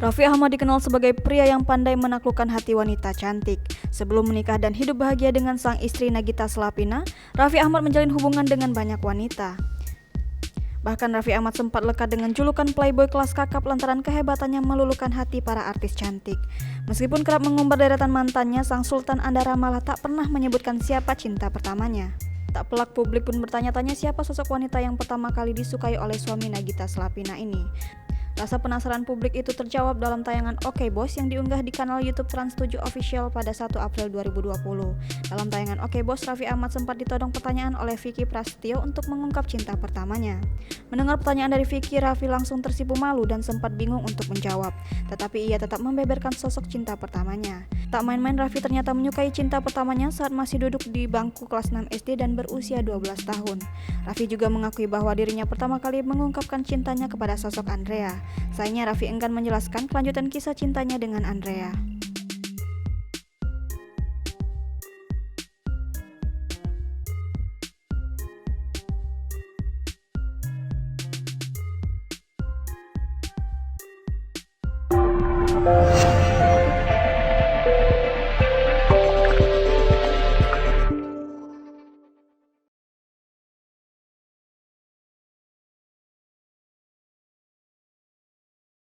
Raffi Ahmad dikenal sebagai pria yang pandai menaklukkan hati wanita cantik. Sebelum menikah dan hidup bahagia dengan sang istri Nagita Slavina, Raffi Ahmad menjalin hubungan dengan banyak wanita. Bahkan Raffi Ahmad sempat lekat dengan julukan playboy kelas kakap lantaran kehebatannya meluluhkan hati para artis cantik. Meskipun kerap mengumbar deretan mantannya, sang Sultan Andara malah tak pernah menyebutkan siapa cinta pertamanya. Tak pelak publik pun bertanya-tanya siapa sosok wanita yang pertama kali disukai oleh suami Nagita Slavina ini. Rasa penasaran publik itu terjawab dalam tayangan Oke Bos yang diunggah di kanal YouTube Trans 7 Official pada 1 April 2020. Dalam tayangan Oke Bos, Raffi Ahmad sempat ditodong pertanyaan oleh Vicky Prasetyo untuk mengungkap cinta pertamanya. Mendengar pertanyaan dari Vicky, Raffi langsung tersipu malu dan sempat bingung untuk menjawab. Tetapi ia tetap membeberkan sosok cinta pertamanya. Tak main-main, Raffi ternyata menyukai cinta pertamanya saat masih duduk di bangku kelas 6 SD dan berusia 12 tahun. Raffi juga mengakui bahwa dirinya pertama kali mengungkapkan cintanya kepada sosok Andrea. Sayangnya Raffi enggan menjelaskan kelanjutan kisah cintanya dengan Andrea.